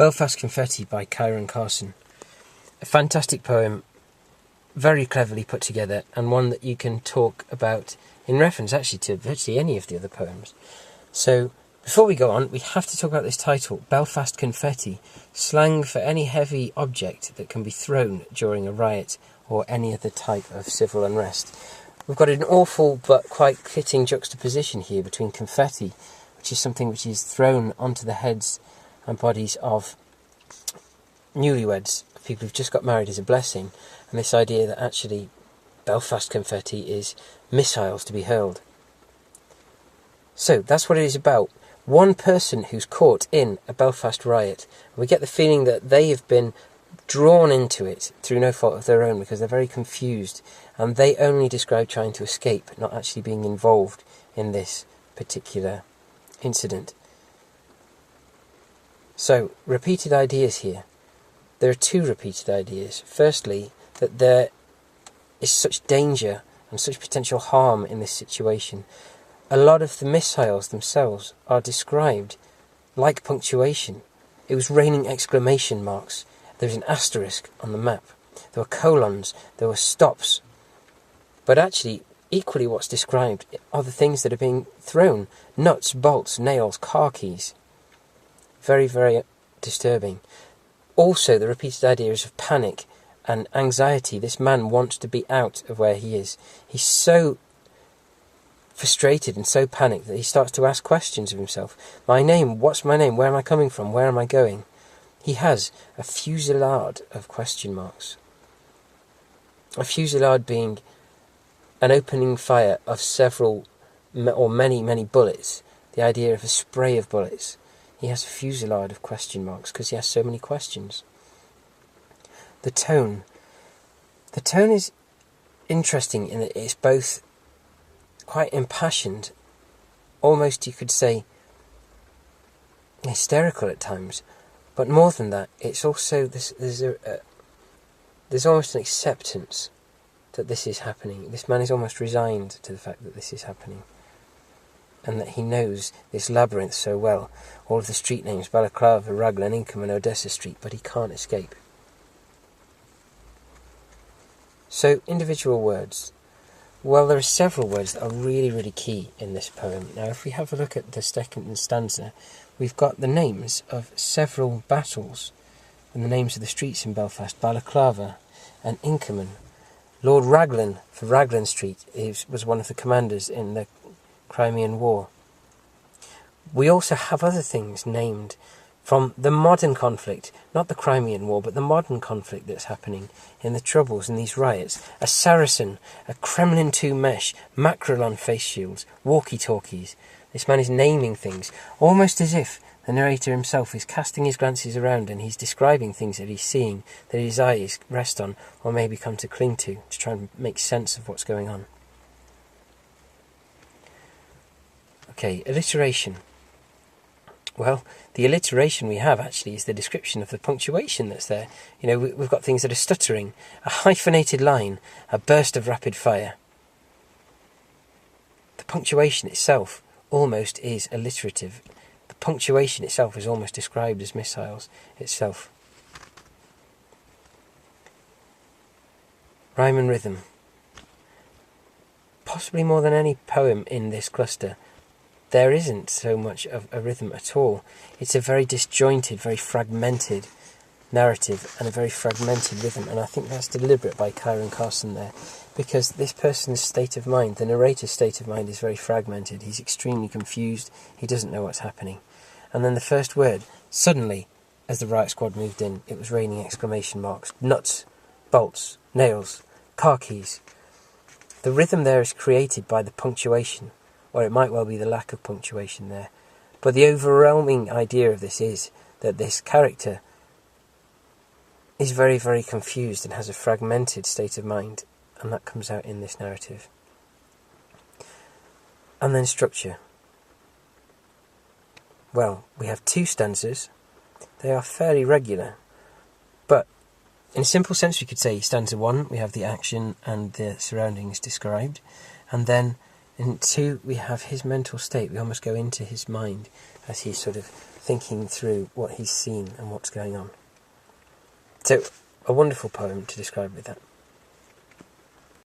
Belfast Confetti by Kieran Carson. A fantastic poem, very cleverly put together, and one that you can talk about in reference actually to virtually any of the other poems. So before we go on, we have to talk about this title, Belfast Confetti, slang for any heavy object that can be thrown during a riot or any other type of civil unrest. We've got an awful but quite fitting juxtaposition here between confetti, which is something which is thrown onto the heads and bodies of newlyweds, people who've just got married, as a blessing, and this idea that actually Belfast confetti is missiles to be hurled. So that's what it is about. One person who's caught in a Belfast riot. We get the feeling that they have been drawn into it through no fault of their own because they're very confused, and they only describe trying to escape, not actually being involved in this particular incident. So, repeated ideas here. There are two repeated ideas. Firstly, that there is such danger and such potential harm in this situation. A lot of the missiles themselves are described like punctuation. It was raining exclamation marks. There was an asterisk on the map. There were colons. There were stops. But actually, equally what's described are the things that are being thrown. Nuts, bolts, nails, car keys. Very, very disturbing. Also, the repeated ideas of panic and anxiety. This man wants to be out of where he is. He's so frustrated and so panicked that he starts to ask questions of himself. My name, what's my name? Where am I coming from? Where am I going? He has a fusillade of question marks. A fusillade being an opening fire of several or many bullets. The idea of a spray of bullets. He has a fusillade of question marks because he has so many questions. The tone is interesting in that it's both quite impassioned, almost you could say hysterical at times, but more than that, it's also there's almost an acceptance that this is happening. This man is almost resigned to the fact that this is happening, and that he knows this labyrinth so well, all of the street names, Balaclava, Raglan, Inkham and Odessa Street, but he can't escape. So, individual words. Well, there are several words that are really, really key in this poem. Now, if we have a look at the second stanza, we've got the names of several battles, and the names of the streets in Belfast, Balaclava and Inkham. Lord Raglan, for Raglan Street, was one of the commanders in the Crimean War. We also have other things named from the modern conflict, not the Crimean War, but the modern conflict that's happening in the Troubles and these riots. A Saracen, a Kremlin 2 mesh, mackerel on face shields, walkie-talkies. This man is naming things, almost as if the narrator himself is casting his glances around and he's describing things that he's seeing, that his eyes rest on, or maybe come to cling to try and make sense of what's going on. Okay, alliteration. Well, the alliteration we have actually is the description of the punctuation that's there. You know, we've got things that are stuttering, a hyphenated line, a burst of rapid fire. The punctuation itself almost is alliterative. The punctuation itself is almost described as missiles itself. Rhyme and rhythm. Possibly more than any poem in this cluster, there isn't so much of a rhythm at all. It's a very disjointed, very fragmented narrative and a very fragmented rhythm, and I think that's deliberate by Kieran Carson there, because this person's state of mind, the narrator's state of mind, is very fragmented. He's extremely confused, he doesn't know what's happening. And then the first word, suddenly, as the riot squad moved in, it was raining exclamation marks, nuts, bolts, nails, car keys. The rhythm there is created by the punctuation, or it might well be the lack of punctuation there. But the overwhelming idea of this is that this character is very, very confused and has a fragmented state of mind, and that comes out in this narrative. And then structure. Well, we have two stanzas. They are fairly regular, but in a simple sense we could say stanza 1, we have the action and the surroundings described, and then in 2, we have his mental state. We almost go into his mind as he's sort of thinking through what he's seen and what's going on. So, a wonderful poem to describe with that.